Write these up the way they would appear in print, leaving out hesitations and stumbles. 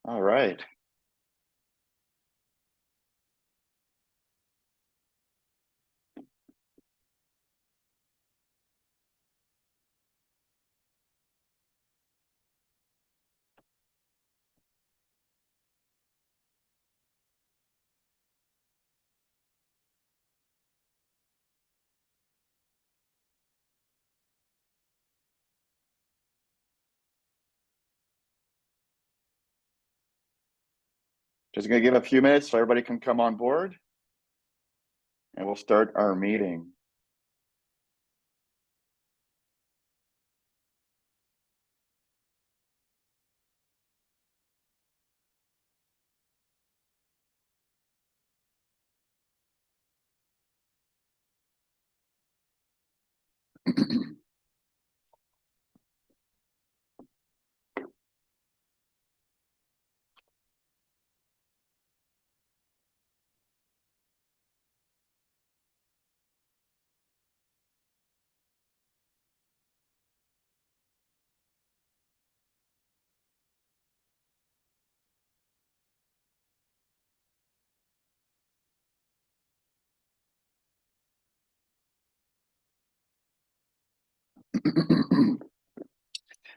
All right. Just going to give a few minutes so everybody can come on board, and we'll start our meeting.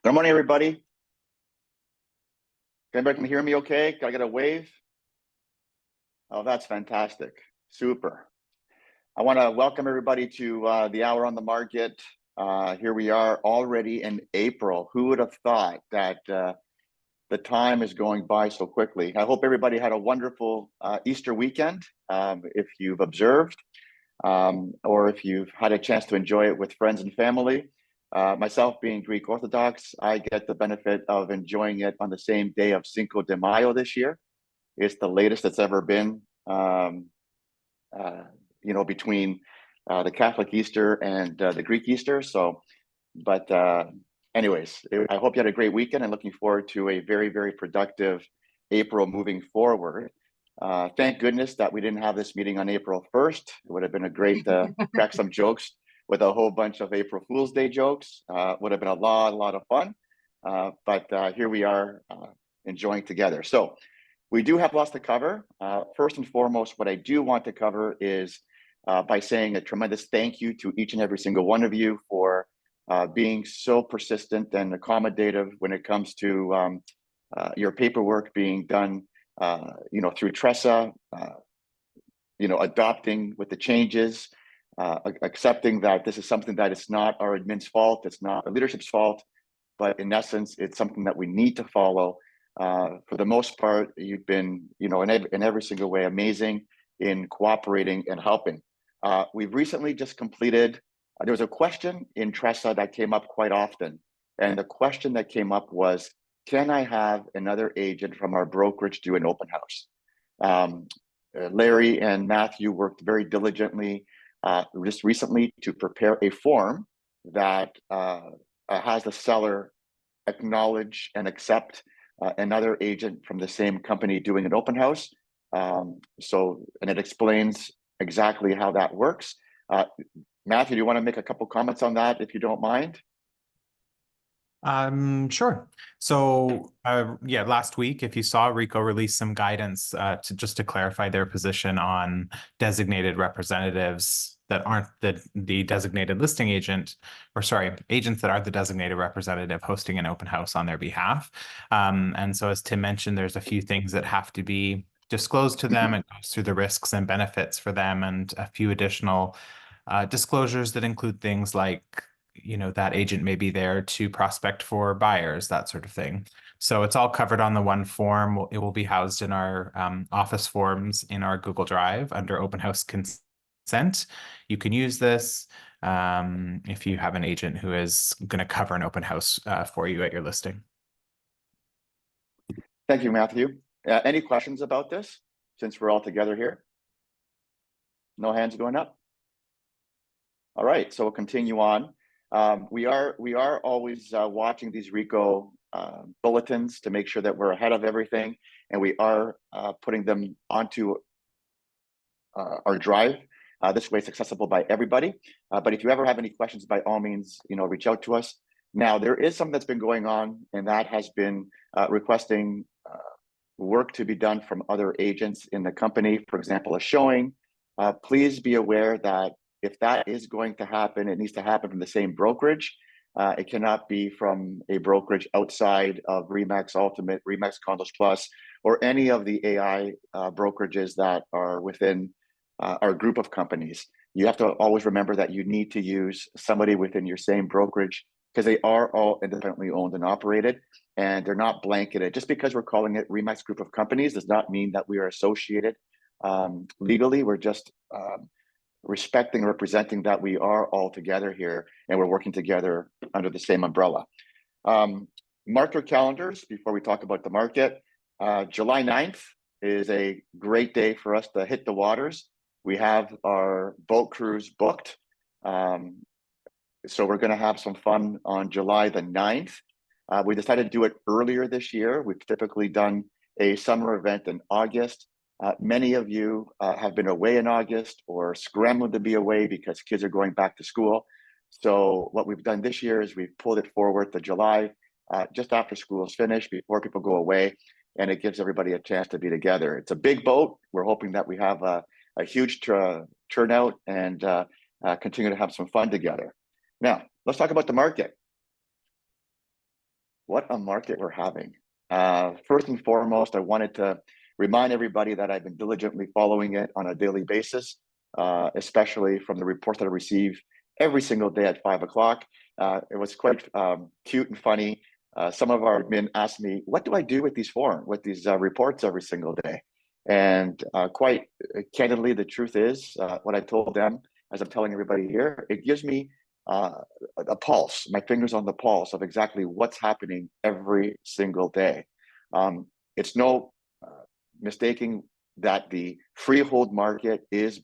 Good morning, everybody. Everybody can hear me okay? Can I get a wave? Oh, that's fantastic. Super. I want to welcome everybody to the Hour on the Market. Here we are already in April. Who would have thought that the time is going by so quickly? I hope everybody had a wonderful Easter weekend, if you've observed, or if you've had a chance to enjoy it with friends and family. Myself being Greek Orthodox, I get the benefit of enjoying it on the same day of Cinco de Mayo this year. It's the latest it's ever been, between the Catholic Easter and the Greek Easter. Anyways, I hope you had a great weekend and looking forward to a very, very productive April moving forward. Thank goodness that we didn't have this meeting on April 1st. It would have been a great crack some jokes with a whole bunch of April Fool's Day jokes. Would have been a lot of fun. But here we are enjoying together. So we do have lots to cover. First and foremost, what I do want to cover is by saying a tremendous thank you to each and every single one of you for being so persistent and accommodative when it comes to your paperwork being done through Tressa, adopting with the changes, accepting that this is something that it's not our admin's fault, it's not our leadership's fault, but in essence, it's something that we need to follow. For the most part, you've been, in every single way, amazing in cooperating and helping. We've recently just completed, there was a question in Tressa that came up quite often. And the question that came up was, can I have another agent from our brokerage do an open house? Larry and Matthew worked very diligently just recently to prepare a form that has the seller acknowledge and accept another agent from the same company doing an open house. And it explains exactly how that works. Matthew, do you want to make a couple comments on that, if you don't mind? Sure. So, last week, if you saw, Rico released some guidance to clarify their position on designated representatives that aren't the designated listing agent, or sorry, agents that are the designated representative hosting an open house on their behalf. And so, as Tim mentioned, there's a few things that have to be disclosed to them. It goes through the risks and benefits for them, and a few additional disclosures that include things like that agent may be there to prospect for buyers, that sort of thing. So it's all covered on the one form. It will be housed in our office forms in our Google Drive under open house consent. You can use this if you have an agent who is going to cover an open house for you at your listing. Thank you, Matthew. Any questions about this since we're all together here? No hands going up? All right, so we'll continue on. We are always watching these Rico bulletins to make sure that we're ahead of everything, and we are putting them onto our drive. This way it's accessible by everybody. But if you ever have any questions, by all means, reach out to us. Now, there is something that's been going on, and that has been requesting work to be done from other agents in the company, for example, a showing, please be aware that if that is going to happen, it needs to happen from the same brokerage. It cannot be from a brokerage outside of RE/MAX Ultimate, RE/MAX Condos Plus, or any of the AI brokerages that are within our group of companies. You have to always remember that you need to use somebody within your same brokerage, because they are all independently owned and operated, and they're not blanketed. Just because we're calling it RE/MAX Group of Companies does not mean that we are associated legally. We're just respecting, representing that we are all together here and we're working together under the same umbrella. Mark your calendars before we talk about the market. July 9th is a great day for us to hit the waters. We have our boat cruise booked. So we're going to have some fun on July the 9th. We decided to do it earlier this year. We've typically done a summer event in August. Many of you have been away in August or scrambling to be away because kids are going back to school. So what we've done this year is we've pulled it forward to July, just after school is finished, before people go away, and it gives everybody a chance to be together. It's a big boat. We're hoping that we have a huge turnout and continue to have some fun together. Now, let's talk about the market. What a market we're having. First and foremost, I wanted to remind everybody that I've been diligently following it on a daily basis, especially from the reports that I receive every single day at 5 o'clock. It was quite cute and funny. Some of our admin asked me, what do I do with these reports every single day? And quite candidly, the truth is, what I told them, as I'm telling everybody here, it gives me a pulse, my fingers on the pulse of exactly what's happening every single day. It's no mistaking that the freehold market is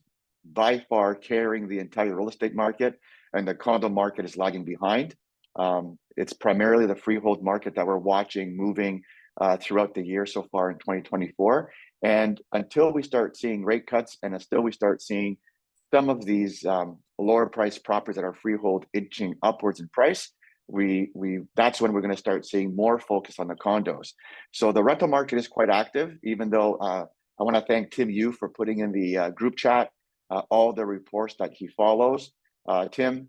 by far carrying the entire real estate market, and the condo market is lagging behind. It's primarily the freehold market that we're watching moving throughout the year so far in 2024. And until we start seeing rate cuts, and until we start seeing some of these lower priced properties that are freehold inching upwards in price, that's when we're going to start seeing more focus on the condos. So the rental market is quite active, even though I want to thank Tim Yu for putting in the group chat all the reports that he follows. Tim,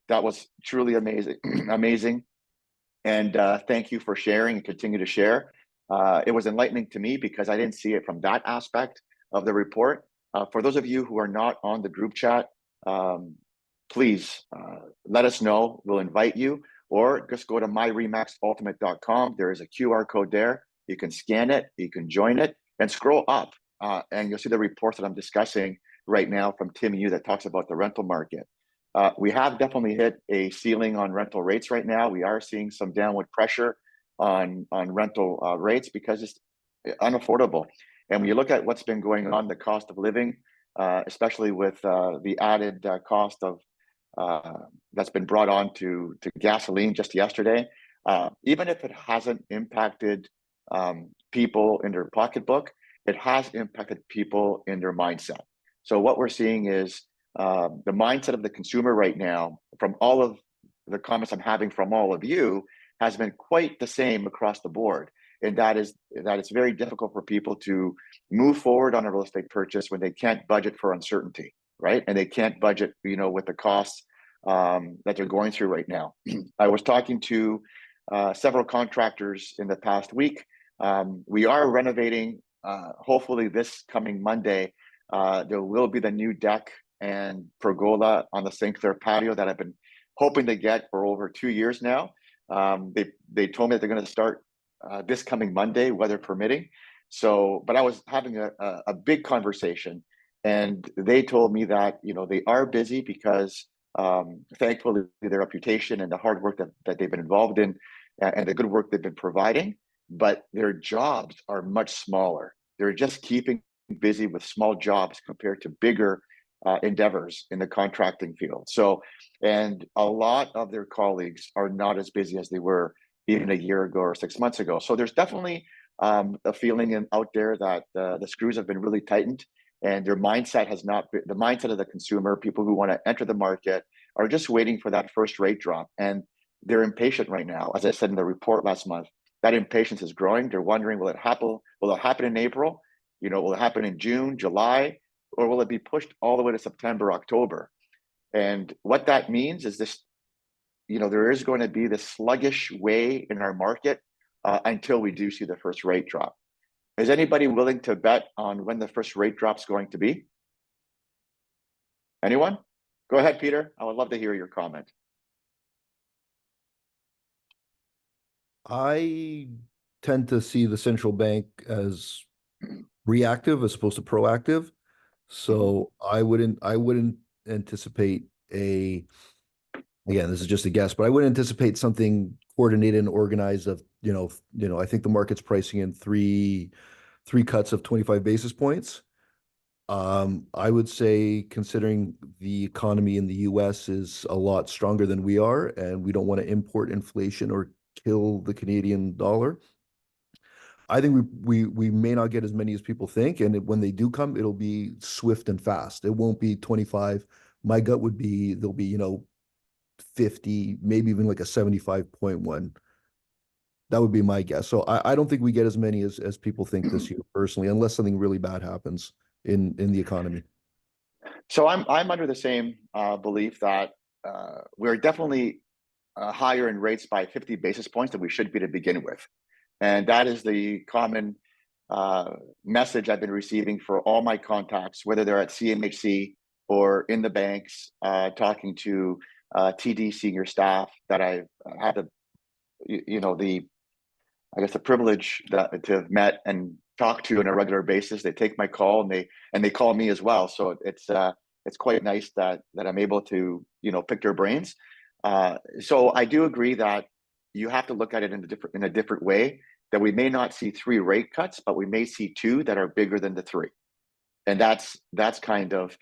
that was truly amazing, amazing. And thank you for sharing and continue to share. It was enlightening to me because I didn't see it from that aspect of the report. For those of you who are not on the group chat, please let us know. We'll invite you, or just go to myremaxultimate.com. There is a QR code there. You can scan it, you can join it, and scroll up, and you'll see the reports that I'm discussing right now from Tim Yu that talks about the rental market. We have definitely hit a ceiling on rental rates right now. We are seeing some downward pressure on rental rates because it's unaffordable. And when you look at what's been going on, the cost of living, especially with the added cost of that's been brought on to gasoline just yesterday, even if it hasn't impacted people in their pocketbook, it has impacted people in their mindset. So what we're seeing is the mindset of the consumer right now, from all of the comments I'm having from all of you, has been quite the same across the board. And that is that it's very difficult for people to move forward on a real estate purchase when they can't budget for uncertainty, right? And they can't budget, with the costs that they're going through right now. I was talking to several contractors in the past week. We are renovating, hopefully this coming Monday. There will be the new deck and pergola on the St. Clair patio that I've been hoping to get for over 2 years now. They told me that they're going to start this coming Monday, weather permitting. So, but I was having a big conversation, and they told me that they are busy because thankfully their reputation and the hard work that they've been involved in and the good work they've been providing, but their jobs are much smaller. They're just keeping busy with small jobs compared to bigger endeavors in the contracting field. So, and a lot of their colleagues are not as busy as they were even a year ago or 6 months ago. So there's definitely a feeling out there that the screws have been really tightened, and their mindset has not been, the mindset of the consumer, people who want to enter the market are just waiting for that first rate drop, and they're impatient right now. As I said in the report last month, that impatience is growing. They're wondering, will it happen? Will it happen in April? Will it happen in June, July, or will it be pushed all the way to September, October? And what that means is this, there is going to be this sluggish way in our market until we do see the first rate drop. Is anybody willing to bet on when the first rate drop is going to be? Anyone? Go ahead, Peter. I would love to hear your comment. I tend to see the central bank as reactive as opposed to proactive. So I wouldn't anticipate again, this is just a guess, but I wouldn't anticipate something coordinated and organized of, I think the market's pricing in three cuts of 25 basis points. I would say, considering the economy in the US is a lot stronger than we are, and we don't want to import inflation or kill the Canadian dollar, I think we may not get as many as people think, and when they do come, it'll be swift and fast. It won't be 25. My gut would be there'll be 50, maybe even like a 75.1. That would be my guess. So I don't think we get as many as people think this year, personally, unless something really bad happens in the economy. So I'm under the same belief that we're definitely higher in rates by 50 basis points than we should be to begin with. And that is the common message I've been receiving for all my contacts, whether they're at CMHC or in the banks, talking to TD senior staff that I've had the privilege to have met and talked to on a regular basis. They take my call and they call me as well. So it's quite nice that I'm able to pick their brains. So I do agree that you have to look at it in a different way, that we may not see 3 rate cuts, but we may see 2 that are bigger than the 3. And that's kind of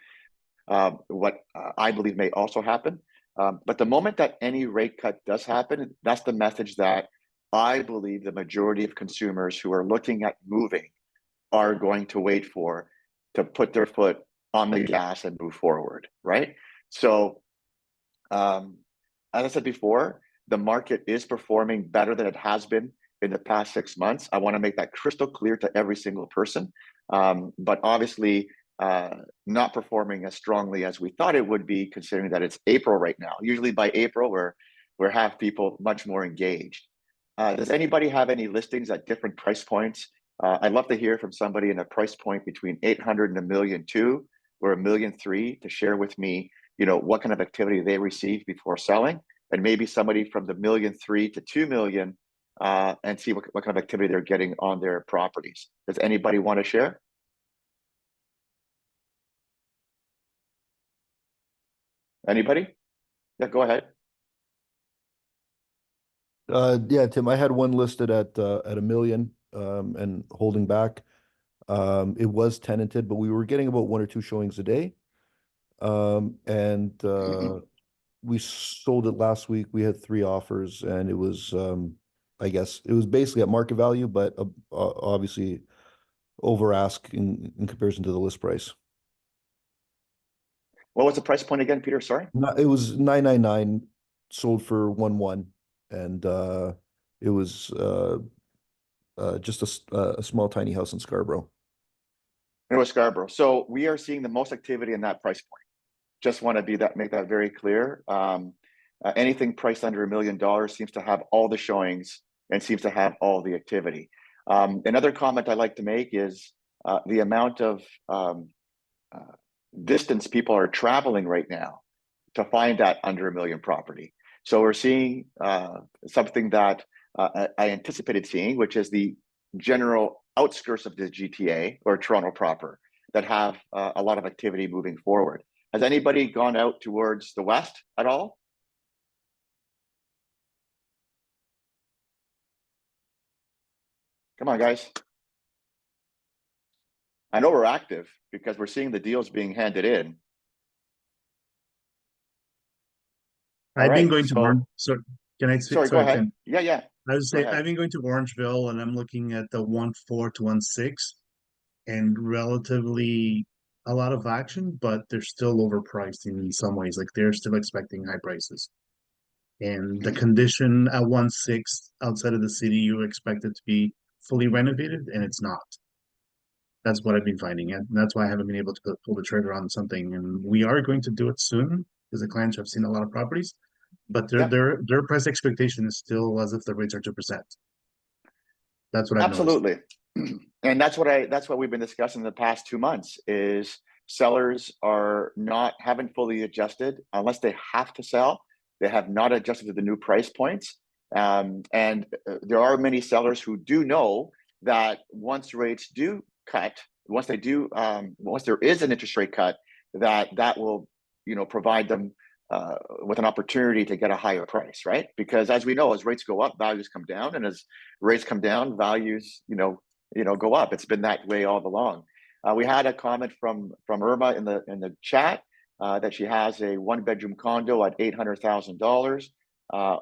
what I believe may also happen. But the moment that any rate cut does happen, that's the message that I believe the majority of consumers who are looking at moving are going to wait for, to put their foot on the gas and move forward, right? So as I said before, the market is performing better than it has been in the past 6 months. I want to make that crystal clear to every single person, but obviously not performing as strongly as we thought it would be, considering that it's April right now. Usually by April, we're have people much more engaged. Does anybody have any listings at different price points? I'd love to hear from somebody in a price point between 800 and $1.2 million or $1.3 million to share with me, what kind of activity they received before selling, and maybe somebody from the $1.3 million to $2 million, and see what kind of activity they're getting on their properties. Does anybody want to share? Anybody? Yeah, go ahead. Yeah, Tim, I had one listed at $1 million, and holding back. It was tenanted, but we were getting about 1 or 2 showings a day. And we sold it last week. We had 3 offers, and it was, I guess, it was basically at market value, but obviously over ask in comparison to the list price. What was the price point again, Peter? Sorry. No, it was $999, sold for $1.1, and it was just a small tiny house in Scarborough. It was Scarborough. So we are seeing the most activity in that price point. Just want to make that very clear. Anything priced under $1 million seems to have all the showings and seems to have all the activity. Another comment I like to make is the amount of distance people are traveling right now to find that under $1 million property. So we're seeing something that I anticipated seeing, which is the general outskirts of the GTA or Toronto proper that have a lot of activity moving forward. Has anybody gone out towards the west at all? Come on, guys. I know we're active because we're seeing the deals being handed in. I've been going to Orange. So can I say? Sorry, go ahead. Yeah. I was saying I've been going to Orangeville, and I'm looking at the 1.4 to 1.6, and relatively a lot of action, but they're still overpriced in some ways. Like they're still expecting high prices. And the condition at 1/6 outside of the city, you expect it to be fully renovated, and it's not. That's what I've been finding, and that's why I haven't been able to pull the trigger on something. And we are going to do it soon because the clients have seen a lot of properties, but Yep. their price expectation is still as if the rates are 2%. That's what I've noticed. Absolutely. And that's what we've been discussing in the past 2 months is sellers haven't fully adjusted unless they have to sell. They have not adjusted to the new price points. And there are many sellers who do know that once rates do cut, once there is an interest rate cut, that will, provide them with an opportunity to get a higher price, right? Because as we know, as rates go up, values come down, and as rates come down, values, go up. It's been that way all along. We had a comment from Irma in the chat that she has a 1-bedroom condo at $800,000.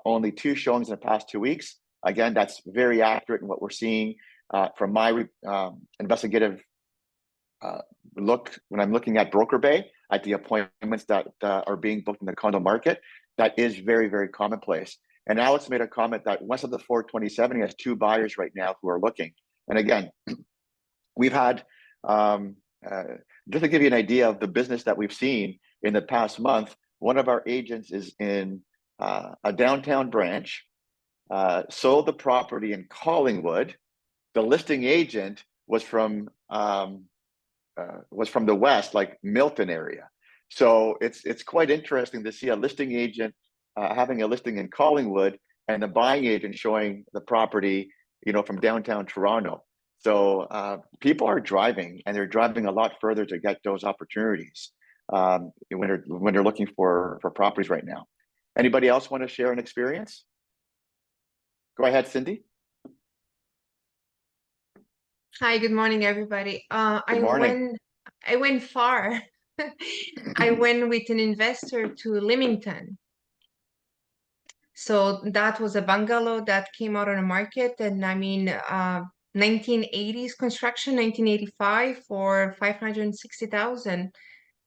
Only 2 showings in the past 2 weeks. Again, that's very accurate in what we're seeing from my investigative look when I'm looking at Broker Bay at the appointments that are being booked in the condo market. That is very, very commonplace. And Alex made a comment that West of the 427, he has 2 buyers right now who are looking. And again, we've had, just to give you an idea of the business that we've seen in the past month, one of our agents is in a downtown branch, sold the property in Collingwood. The listing agent was from the west, like Milton area. So it's quite interesting to see a listing agent having a listing in Collingwood and the buying agent showing the property, from downtown Toronto. So people are driving, and they're driving a lot further to get those opportunities when they're looking for properties right now. Anybody else want to share an experience? Go ahead, Cindy. Hi, good morning, everybody. Good morning. I went far. I went with an investor to Leamington. So that was a bungalow that came out on the market, and 1980s construction, 1985 for 560,000,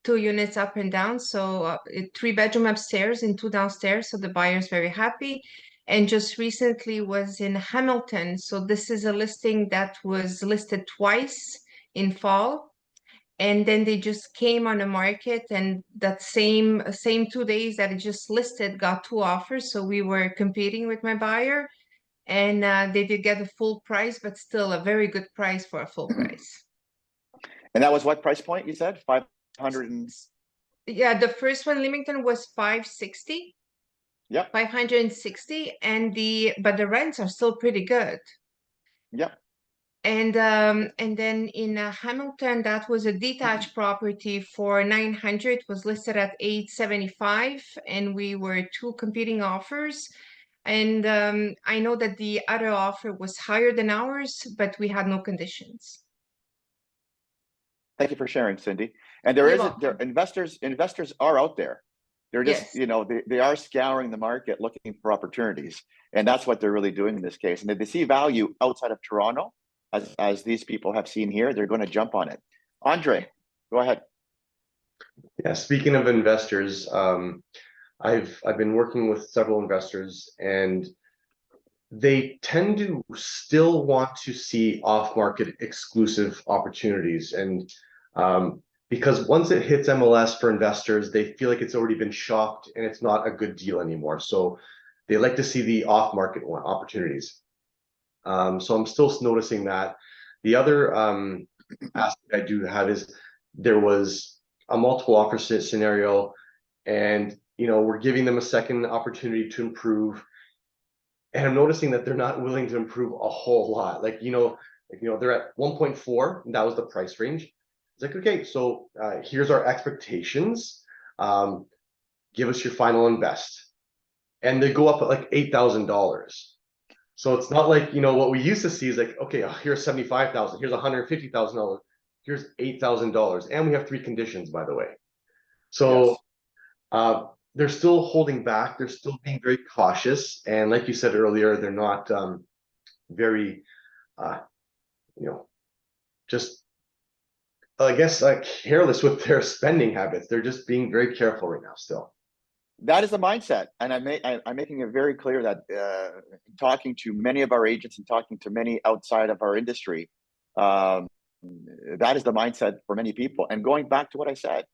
2 units up and down. So 3-bedroom upstairs and 2 downstairs. So the buyer's very happy. And just recently was in Hamilton. So this is a listing that was listed twice in fall. And then they just came on the market, and that same 2 days that it just listed got 2 offers. So we were competing with my buyer, and they did get a full price, but still a very good price for a full price. And that was what price point you said? 500 and... Yeah, the first one, Leamington, was 560. Yep. 560, but the rents are still pretty good. Yep. And then in Hamilton, that was a detached property for 900, was listed at 875, and we were 2 competing offers. And I know that the other offer was higher than ours, but we had no conditions. Thank you for sharing, Cindy. And You're welcome. investors are out there. They're just, Yes. they are scouring the market looking for opportunities. And that's what they're really doing in this case. And if they see value outside of Toronto, as these people have seen here, they're going to jump on it. Andre, go ahead. Yeah, speaking of investors, I've been working with several investors, and they tend to still want to see off-market exclusive opportunities. And because once it hits MLS for investors, they feel like it's already been shopped and it's not a good deal anymore. So they like to see the off-market opportunities. So I'm still noticing that. The other aspect I do have is there was a multiple offer scenario, and we're giving them a second opportunity to improve. And I'm noticing that they're not willing to improve a whole lot. They're at 1.4, and that was the price range. It's like, okay, so here's our expectations. Give us your final and best. And they go up at like $8,000. So it's not like, what we used to see is like, okay, here's 75,000, here's $150,000, here's $8,000. And we have 3 conditions, by the way. So yes. They're still holding back. They're still being very cautious. And like you said earlier, they're not very, just, I guess, careless with their spending habits. They're just being very careful right now still. that is the mindset, and I'm making it very clear that talking to many of our agents and talking to many outside of our industry, that is the mindset for many people. And going back to what I said,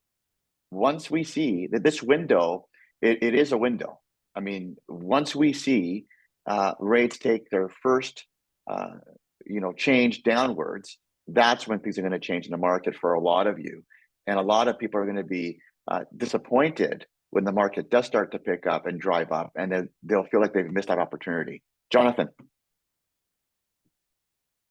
once we see that this window, it is a window. I mean, once we see rates take their first, change downwards, that's when things are going to change in the market for a lot of you, and a lot of people are going to be disappointed when the market does start to pick up and drive up, and then they'll feel like they've missed that opportunity. Jonathan.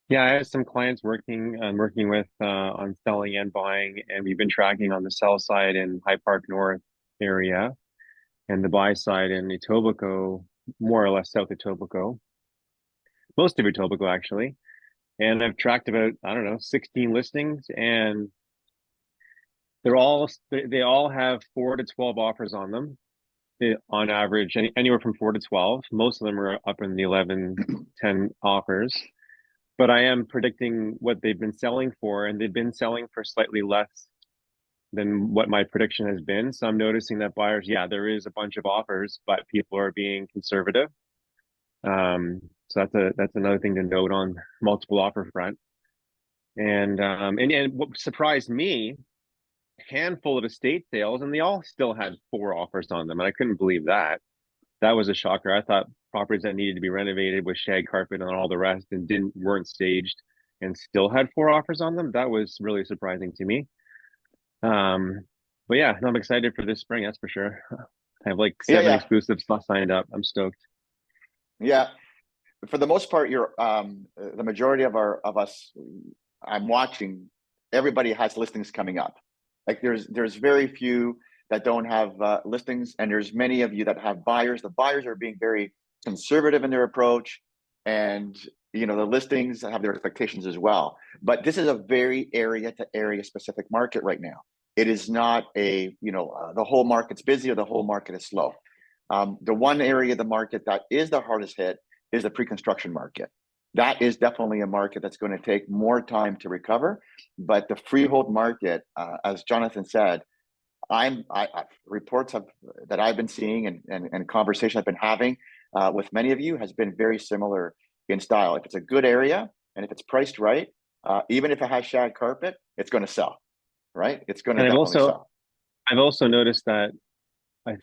Yeah, I have some clients I'm working with on selling and buying, and we've been tracking on the sell side in High Park North area and the buy side in Etobicoke, more or less south Etobicoke, most of Etobicoke actually. And I've tracked about, I don't know, 16 listings, and they all have 4 to 12 offers on them. On average, anywhere from 4 to 12. Most of them are up in the 11, 10 offers. But I am predicting what they've been selling for, and they've been selling for slightly less than what my prediction has been. So I'm noticing that buyers, yeah, there is a bunch of offers, but people are being conservative. So that's another thing to note on multiple offer front. And what surprised me, handful of estate sales, and they all still had 4 offers on them, and I couldn't believe that. That was a shocker. I thought properties that needed to be renovated with shag carpet and all the rest and weren't staged and still had 4 offers on them. That was really surprising to me. But yeah, I'm excited for this spring, that's for sure. I have like 7 exclusives signed up. I'm stoked. Yeah, for the most part, you're the majority of us I'm watching, everybody has listings coming up. Like there's very few that don't have listings, and there's many of you that have buyers. The buyers are being very conservative in their approach, and the listings have their expectations as well. But this is a very area to area specific market right now. It is not the whole market's busy or the whole market is slow. The one area of the market that is the hardest hit is the pre-construction market. That is definitely a market that's going to take more time to recover. But the freehold market, as Jonathan said, reports that I've been seeing and conversation I've been having with many of you has been very similar in style. If it's a good area and if it's priced right, even if it has shag carpet, it's going to sell, right? It's going to definitely sell. I've also noticed that I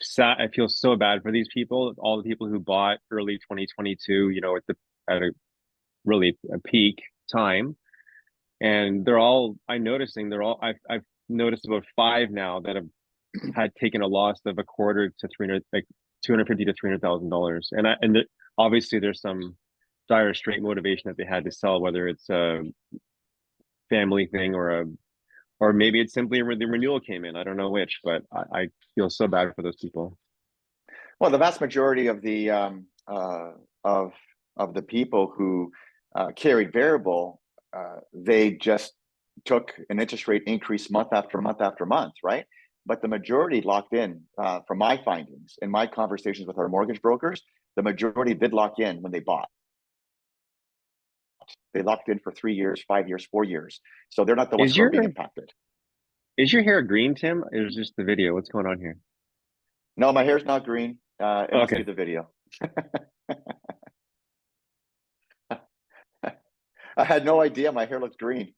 feel so bad for these people, all the people who bought early 2022, at a really a peak time, and I've noticed about 5 now that have had taken a loss of a quarter to $250,000 to $300,000, and obviously there's some dire straight motivation that they had to sell, whether it's a family thing or maybe it's simply the renewal came in. I don't know which, but I feel so bad for those people. Well, the vast majority of the people who carried variable, they just took an interest rate increase month after month after month, right? But the majority locked in, from my findings in my conversations with our mortgage brokers, the majority did lock in when they bought. They locked in for 3 years, 5 years, 4 years. So they're not the ones who are being impacted. Is your hair green, Tim? Or is just the video? What's going on here? No, my hair's not green. It must be the video. I had no idea my hair looked green.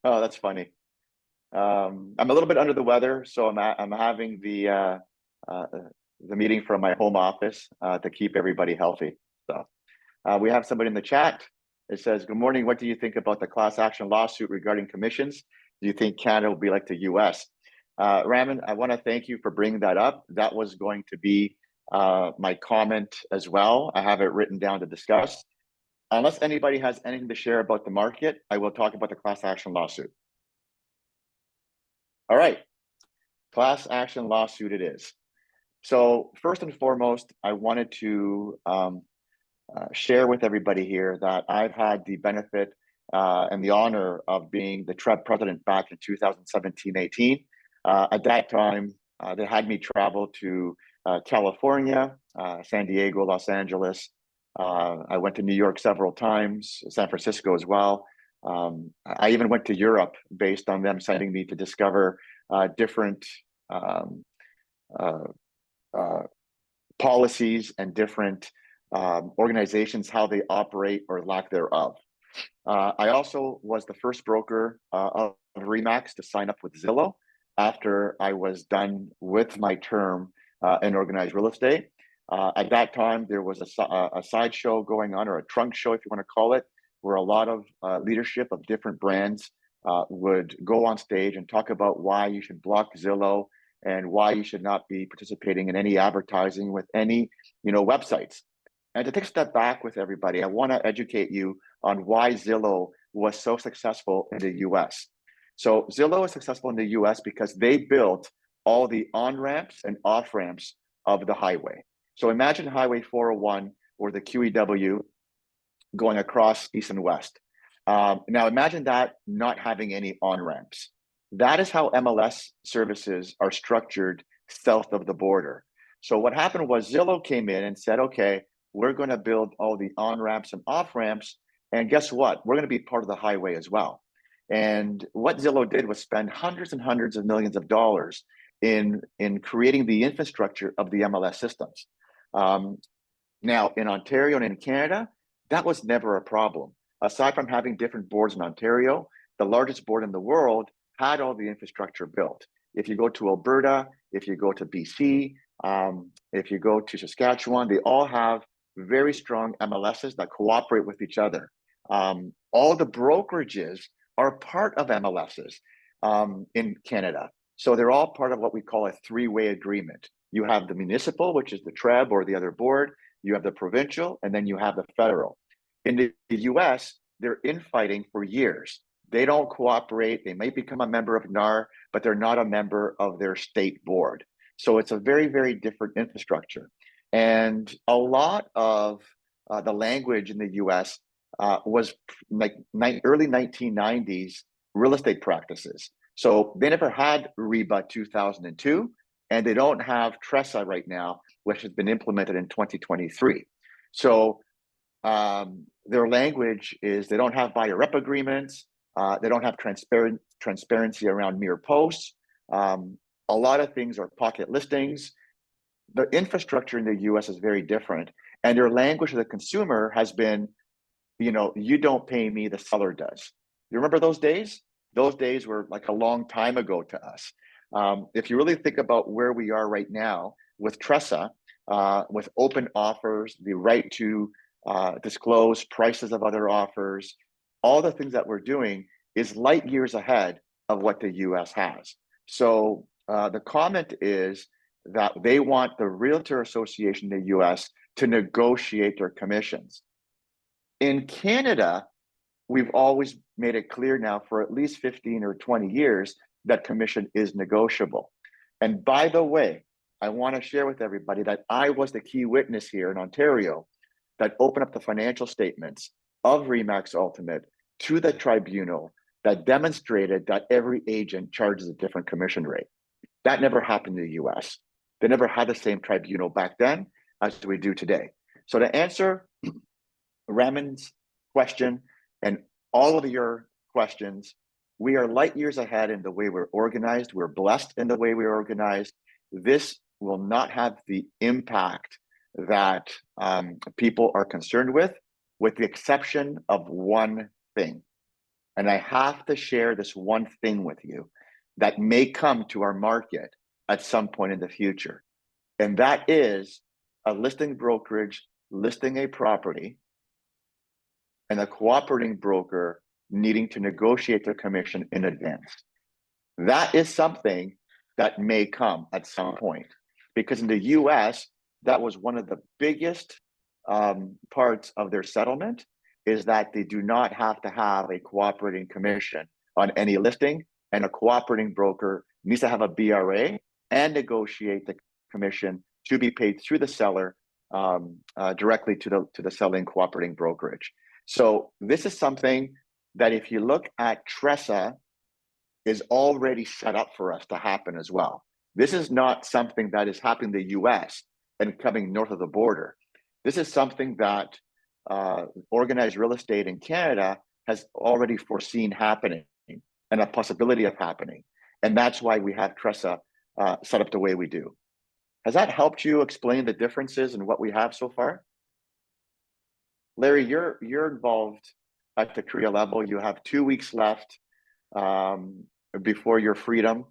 Oh, that's funny. I'm a little bit under the weather, so I'm having the meeting from my home office to keep everybody healthy. So we have somebody in the chat. It says, "Good morning. What do you think about the class action lawsuit regarding commissions? Do you think Canada will be like the US?" Raman, I want to thank you for bringing that up. That was going to be my comment as well. I have it written down to discuss. Unless anybody has anything to share about the market, I will talk about the class action lawsuit. All right, class action lawsuit it is. So first and foremost, I wanted to share with everybody here that I've had the benefit and the honor of being the TREB president back in 2017-18. At that time, they had me travel to California, San Diego, Los Angeles. I went to New York several times, San Francisco as well. I even went to Europe based on them sending me to discover different um, uh, uh, policies and different organizations, how they operate or lack thereof. I also was the first broker of RE/MAX to sign up with Zillow after I was done with my term in organized real estate. At that time, there was a sideshow going on, or a trunk show, if you want to call it, where a lot of leadership of different brands would go on stage and talk about why you should block Zillow and why you should not be participating in any advertising with any, websites. And to take a step back with everybody, I want to educate you on why Zillow was so successful in the US. So Zillow is successful in the US because they built all the on-ramps and off-ramps of the highway. So imagine Highway 401 or the QEW going across east and west. Now imagine that not having any on-ramps. That is how MLS services are structured south of the border. So what happened was Zillow came in and said, okay, we're going to build all the on-ramps and off-ramps. And guess what? We're going to be part of the highway as well. And what Zillow did was spend hundreds and hundreds of millions of dollars in creating the infrastructure of the MLS systems. Now, in Ontario and in Canada, that was never a problem. Aside from having different boards in Ontario, the largest board in the world had all the infrastructure built. If you go to Alberta, if you go to BC, if you go to Saskatchewan, they all have very strong MLSs that cooperate with each other. All the brokerages are part of MLSs in Canada. So they're all part of what we call a three-way agreement. You have the municipal, which is the TREB or the other board, you have the provincial, and then you have the federal. In the US, they're infighting for years. They don't cooperate. They might become a member of NAR, but they're not a member of their state board. So it's a very, very different infrastructure. And a lot of the language in the US was like early 1990s real estate practices. So they never had REBA 2002, and they don't have TRESA right now, which has been implemented in 2023. So their language is they don't have buyer rep agreements. They don't have transparency around mere posts. A lot of things are pocket listings. The infrastructure in the US is very different. And their language to the consumer has been, you don't pay me, the seller does. You remember those days? Those days were like a long time ago to us. If you really think about where we are right now with TRESA, with open offers, the right to disclose prices of other offers, all the things that we're doing is light years ahead of what the US has. So the comment is that they want the Realtor Association in the US to negotiate their commissions. In Canada, we've always made it clear now for at least 15 or 20 years that commission is negotiable. And by the way, I want to share with everybody that I was the key witness here in Ontario that opened up the financial statements of RE/MAX Ultimate to the tribunal that demonstrated that every agent charges a different commission rate. That never happened in the US. They never had the same tribunal back then as we do today. So to answer Ramon's question and all of your questions, we are light years ahead in the way we're organized. We're blessed in the way we're organized. This will not have the impact that people are concerned with the exception of one thing. And I have to share this one thing with you that may come to our market at some point in the future. And that is a listing brokerage listing a property and a cooperating broker needing to negotiate their commission in advance. That is something that may come at some point, because in the US, that was one of the biggest parts of their settlement, is that they do not have to have a cooperating commission on any listing, and a cooperating broker needs to have a BRA and negotiate the commission to be paid through the seller directly to the selling cooperating brokerage. So this is something that if you look at TRESA is already set up for us to happen as well. This is not something that is happening in the US and coming north of the border. This is something that organized real estate in Canada has already foreseen happening and a possibility of happening. And that's why we have TRESA set up the way we do. Has that helped you explain the differences in what we have so far? Larry, you're involved at the CREA level. You have 2 weeks left before your freedom.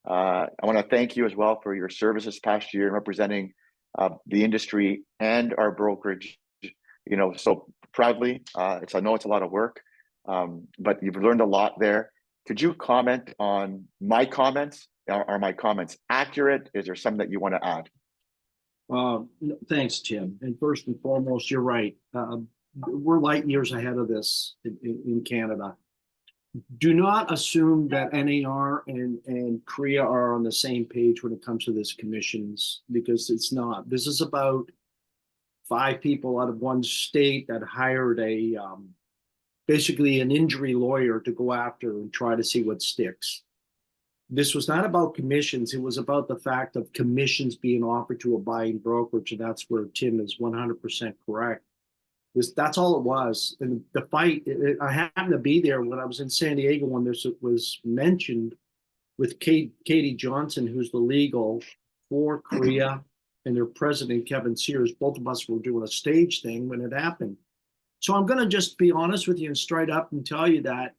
I want to thank you as well for your service this past year in representing the industry and our brokerage, so proudly. I know it's a lot of work, but you've learned a lot there. Could you comment on my comments? Are my comments accurate? Is there something that you want to add? Thanks, Tim. And first and foremost, you're right. We're light years ahead of this in Canada. Do not assume that NAR and CREA are on the same page when it comes to this commissions, because it's not. This is about 5 people out of one state that hired basically an injury lawyer to go after and try to see what sticks. This was not about commissions. It was about the fact of commissions being offered to a buying brokerage, and that's where Tim is 100% correct. That's all it was. And the fight, I happened to be there when I was in San Diego when this was mentioned with Katie Johnson, who's the legal for CREA, and their president, Kevin Sears. Both of us were doing a stage thing when it happened. So I'm going to just be honest with you and straight up and tell you that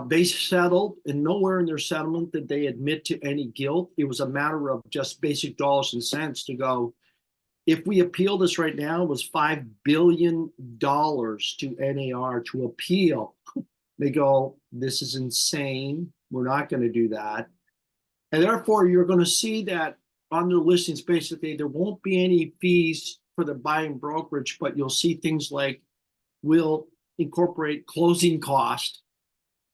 they settled, and nowhere in their settlement did they admit to any guilt. It was a matter of just basic dollars and cents to go, if we appeal this right now, it was $5 billion to NAR to appeal. They go, this is insane. We're not going to do that. And therefore, you're going to see that on their listings, basically, there won't be any fees for the buying brokerage, but you'll see things like we'll incorporate closing cost,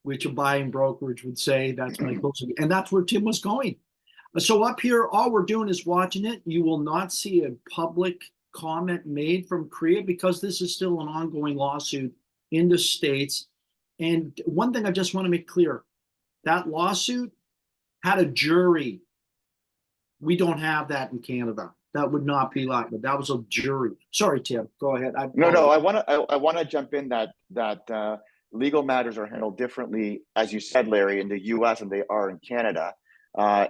which a buying brokerage would say that's my closing. And that's where Tim was going. So up here, all we're doing is watching it. You will not see a public comment made from CREA because this is still an ongoing lawsuit in the States. And one thing I just want to make clear, that lawsuit had a jury. We don't have that in Canada. That would not be like, but that was a jury. Sorry, Tim, go ahead. No, I want to jump in that legal matters are handled differently, as you said, Larry, in the US than they are in Canada.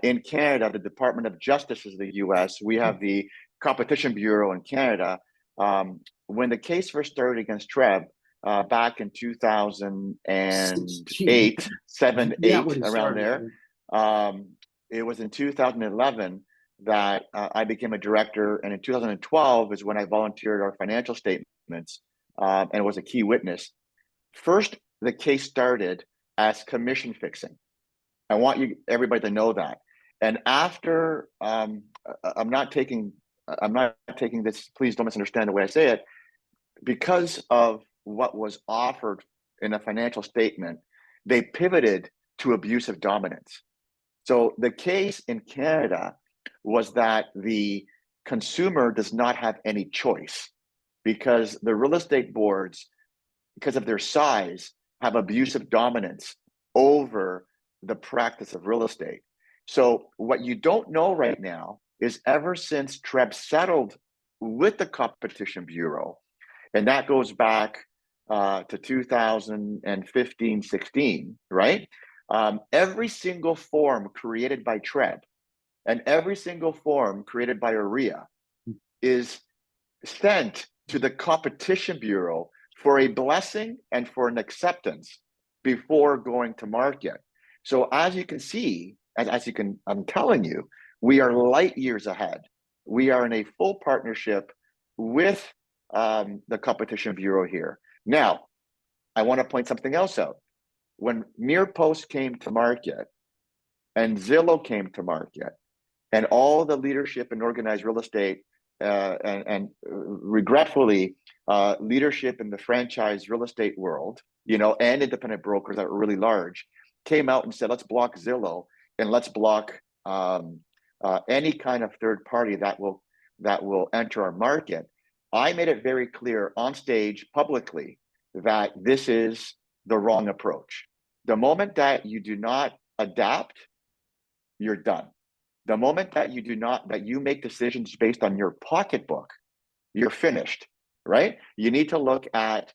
In Canada, the Department of Justice is the US. We have the Competition Bureau in Canada. When the case first started against TREB back in 2008, 7, 8, around there, it was in 2011 that I became a director. And in 2012 is when I volunteered our financial statements and was a key witness. First, the case started as commission fixing. I want everybody to know that. And after, I'm not taking this, please don't misunderstand the way I say it, because of what was offered in a financial statement, they pivoted to abusive dominance. So the case in Canada was that the consumer does not have any choice because the real estate boards, because of their size, have abusive dominance over the practice of real estate. So what you don't know right now is ever since TREB settled with the Competition Bureau, and that goes back to 2015, 16, right? Every single form created by TREB and every single form created by OREA is sent to the Competition Bureau for a blessing and for an acceptance before going to market. So as you can see, I'm telling you, we are light years ahead. We are in a full partnership with the Competition Bureau here. Now, I want to point something else out. When MiRPost came to market and Zillow came to market and all the leadership in organized real estate and regretfully, leadership in the franchise real estate world, and independent brokers that were really large, came out and said, let's block Zillow and let's block any kind of third party that will enter our market. I made it very clear on stage publicly that this is the wrong approach. The moment that you do not adapt, you're done. The moment that you make decisions based on your pocketbook, you're finished, right? You need to look at,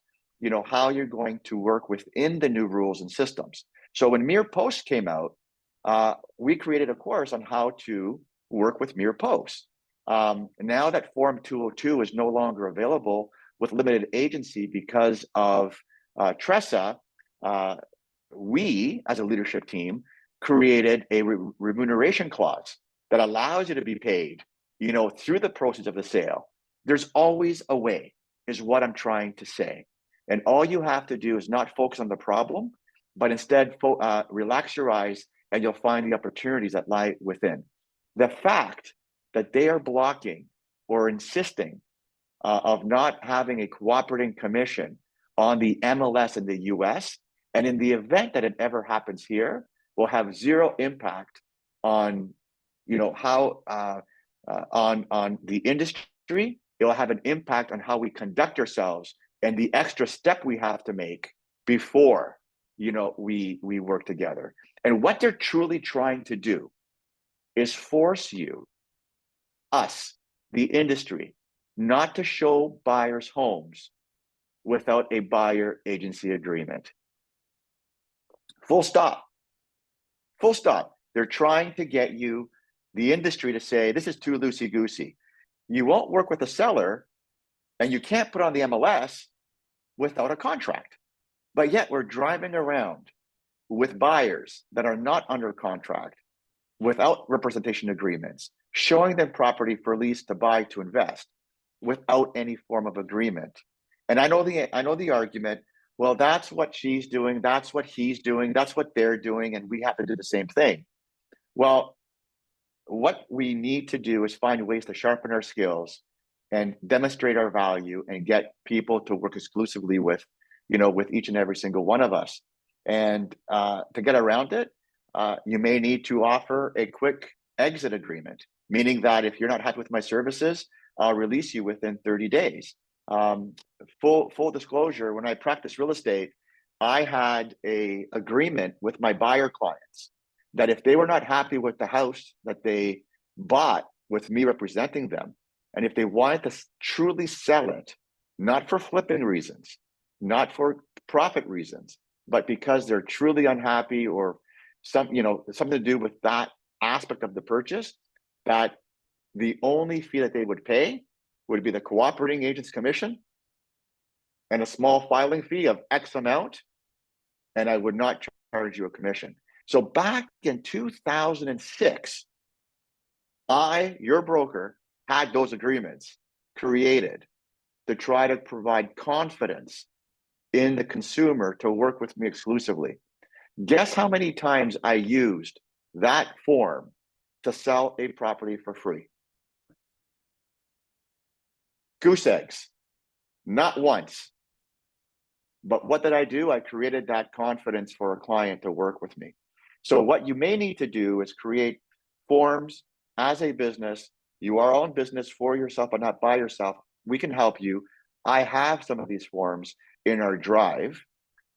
how you're going to work within the new rules and systems. So when MiRPost came out, we created a course on how to work with Mirror Post. Now that Form 202 is no longer available with limited agency because of Tressa, we as a leadership team created a remuneration clause that allows you to be paid, you know, through the proceeds of the sale. There's always a way, is what I'm trying to say. And all you have to do is not focus on the problem, but instead relax your eyes and you'll find the opportunities that lie within. The fact that they are blocking or insisting of not having a cooperating commission on the MLS in the US, and in the event that it ever happens here, will have zero impact on, you know, how on the industry. It will have an impact on how we conduct ourselves and the extra step we have to make before, you know, we work together. And what they're truly trying to do is force you, us, the industry, not to show buyers homes without a buyer agency agreement. Full stop. Full stop. They're trying to get you, the industry, to say, this is too loosey-goosey. You won't work with a seller and you can't put on the MLS without a contract. But yet we're driving around with buyers that are not under contract, without representation agreements, showing them property for lease, to buy, to invest, without any form of agreement. And I know the argument, well, that's what she's doing, that's what he's doing, that's what they're doing, and we have to do the same thing. Well, what we need to do is find ways to sharpen our skills and demonstrate our value and get people to work exclusively with, you know, with each and every single one of us. And to get around it, you may need to offer a quick exit agreement, meaning that if you're not happy with my services, I'll release you within 30 days. Full disclosure, when I practiced real estate, I had an agreement with my buyer clients that if they were not happy with the house that they bought with me representing them, and if they wanted to truly sell it, not for flipping reasons, not for profit reasons, but because they're truly unhappy or something to do with that aspect of the purchase, that the only fee that they would pay would be the cooperating agent's commission and a small filing fee of X amount, and I would not charge you a commission. So back in 2006, your broker, had those agreements created to try to provide confidence in the consumer to work with me exclusively. Guess how many times I used that form to sell a property for free? Goose eggs. Not once. But what did I do? I created that confidence for a client to work with me. So what you may need to do is create forms as a business. You are on business for yourself, but not by yourself. We can help you. I have some of these forms in our drive.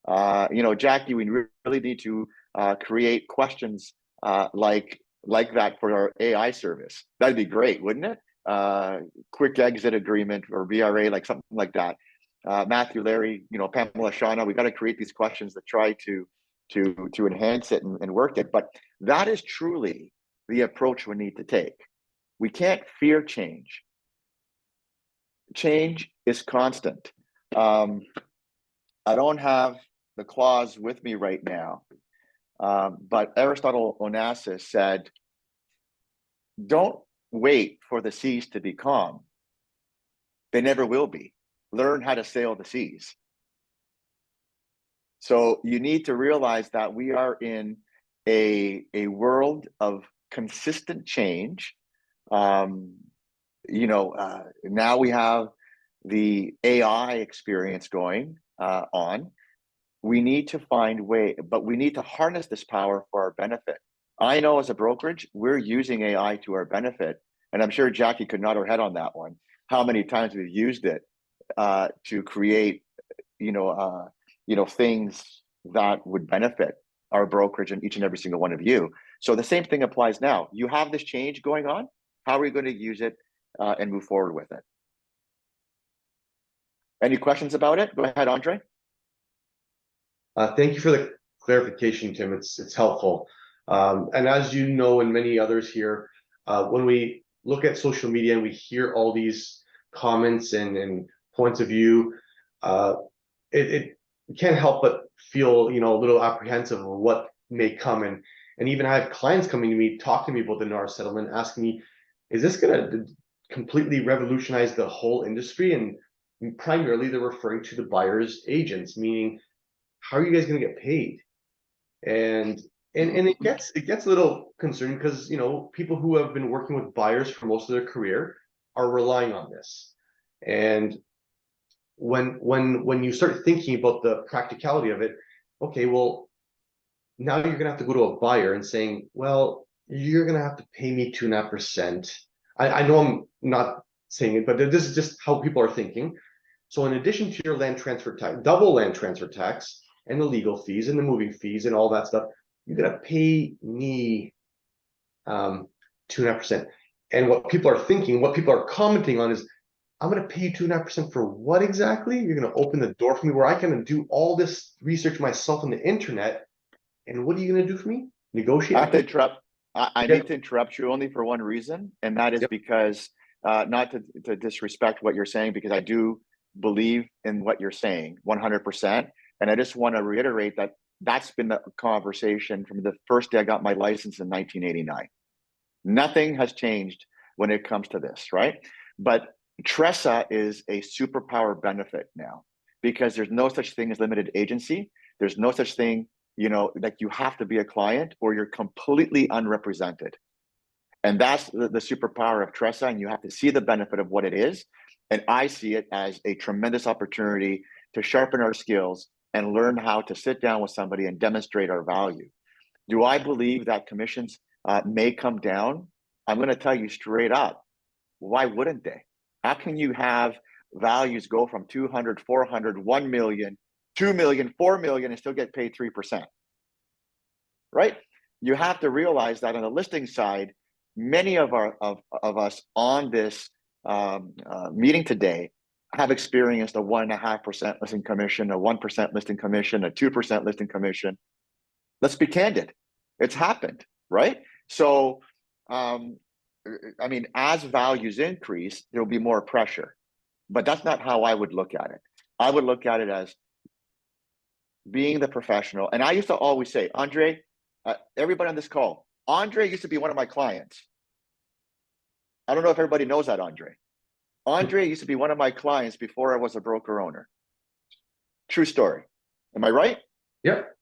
Jackie, we really need to create questions like that for our AI service. That'd be great, wouldn't it? Quick exit agreement or VRA, like something like that. Matthew, Larry, Pamela, Shauna, we got to create these questions that try to enhance it and work it. But that is truly the approach we need to take. We can't fear change. Change is constant. I don't have the clause with me right now, but Aristotle Onassis said, don't wait for the seas to be calm. They never will be. Learn how to sail the seas. So you need to realize that we are in a world of consistent change. Now we have the AI experience going on. We need to find but we need to harness this power for our benefit. I know as a brokerage, we're using AI to our benefit, and I'm sure Jackie could nod her head on that one, how many times we've used it to create, things that would benefit our brokerage and each and every single one of you. So the same thing applies now. You have this change going on. How are we going to use it and move forward with it? Any questions about it? Go ahead, Andre. Thank you for the clarification, Tim. It's helpful. And as you know, and many others here, when we look at social media and we hear all these comments and points of view, it can't help but feel, you know, a little apprehensive of what may come. And even I have clients coming to me, talking to me about the NAR settlement, asking me, is this going to completely revolutionize the whole industry? And primarily they're referring to the buyer's agents, meaning, how are you guys going to get paid? And it gets a little concerning because, you know, people who have been working with buyers for most of their career are relying on this. And when you start thinking about the practicality of it, okay, well, now you're gonna have to go to a buyer and saying, well, you're gonna have to pay me 2.5%. I know I'm not saying it, but this is just how people are thinking. So in addition to your land transfer tax, double land transfer tax, and the legal fees and the moving fees and all that stuff, you're gonna pay me 2.5%. And what people are thinking, what people are commenting on is, I'm gonna pay you 2.5% for what exactly? You're gonna open the door for me where I can do all this research myself on the internet. And what are you gonna do for me? Negotiate? I have to interrupt. I Yep. need to interrupt you only for one reason, and that is Yep. because not to disrespect what you're saying, because I do believe in what you're saying 100%. And I just want to reiterate that that's been the conversation from the first day I got my license in 1989. Nothing has changed when it comes to this, right? But TRESA is a superpower benefit now because there's no such thing as limited agency. There's no such thing, you know, like you have to be a client or you're completely unrepresented. And that's the superpower of TRESA, and you have to see the benefit of what it is. And I see it as a tremendous opportunity to sharpen our skills and learn how to sit down with somebody and demonstrate our value. Do I believe that commissions may come down? I'm going to tell you straight up, why wouldn't they? How can you have values go from 200, 400, 1 million, 2 million, 4 million and still get paid 3%? Right? You have to realize that on the listing side, many of us on this meeting today have experienced a 1.5% listing commission, a 1% listing commission, a 2% listing commission. Let's be candid. It's happened, right? So, I mean, as values increase, there'll be more pressure, but that's not how I would look at it. I would look at it as being the professional. And I used to always say, Andre, everybody on this call, Andre used to be one of my clients. I don't know if everybody knows that, Andre. Andre used to be one of my clients before I was a broker owner. True story. Am I right? Yep.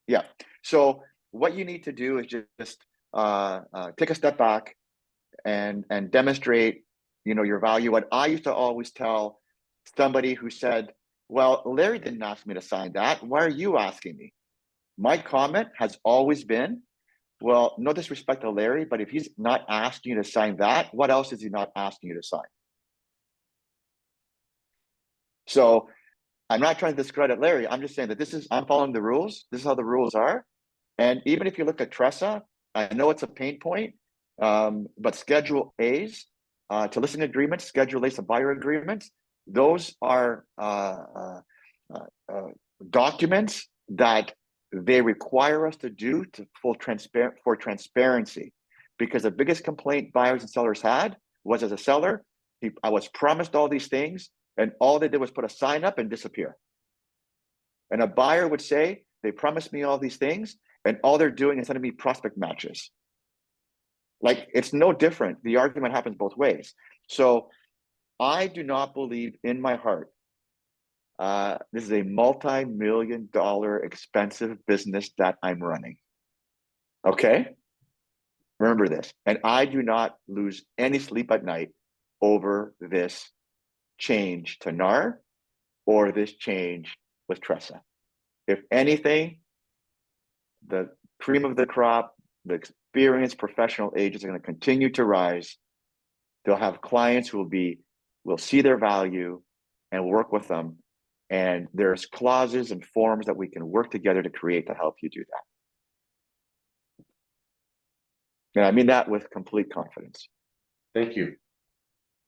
Yeah. So what you need to do is just take a step back and demonstrate, you know, your value. What I used to always tell somebody who said, well, Larry didn't ask me to sign that. Why are you asking me? My comment has always been, well, no disrespect to Larry, but if he's not asking you to sign that, what else is he not asking you to sign? So I'm not trying to discredit Larry. I'm just saying that I'm following the rules. This is how the rules are. And even if you look at TRESA, I know it's a pain point, but Schedule A's to listing agreements, Schedule A's to buyer agreements, those are documents that they require us to do for transparency. Because the biggest complaint buyers and sellers had was, as a seller, I was promised all these things, and all they did was put a sign up and disappear. And a buyer would say, they promised me all these things, and all they're doing is sending me prospect matches. Like, it's no different. The argument happens both ways. So I do not believe in my heart this is a multi-million-dollar expensive business that I'm running. Okay? Remember this. And I do not lose any sleep at night over this change to NAR or this change with TRESA. If anything, the cream of the crop, the experienced professional agents are going to continue to rise. They'll have clients who will see their value and work with them. And there's clauses and forms that we can work together to create to help you do that. And I mean that with complete confidence. Thank you.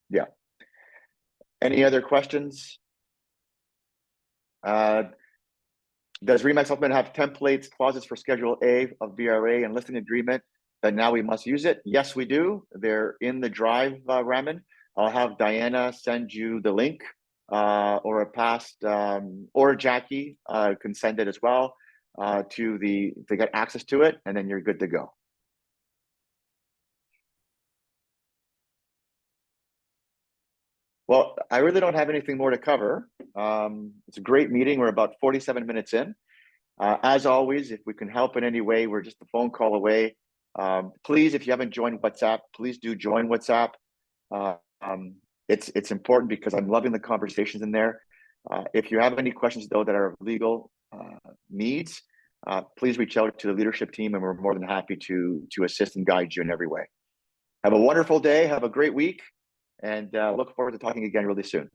Yeah. Any other questions? Does Remax Supplement have templates, clauses for Schedule A of VRA and listing agreement that now we must use it? Yes, we do. They're in the drive, Raman. I'll have Diana send you the link, or a past, or Jackie can send it as well to get access to it, and then you're good to go. Well, I really don't have anything more to cover. It's a great meeting. We're about 47 minutes in. As always, if we can help in any way, we're just a phone call away. Please, if you haven't joined WhatsApp, please do join WhatsApp. It's important because I'm loving the conversations in there. If you have any questions though that are of legal needs, please reach out to the leadership team, and we're more than happy to assist and guide you in every way. Have a wonderful day. Have a great week, and look forward to talking again really soon.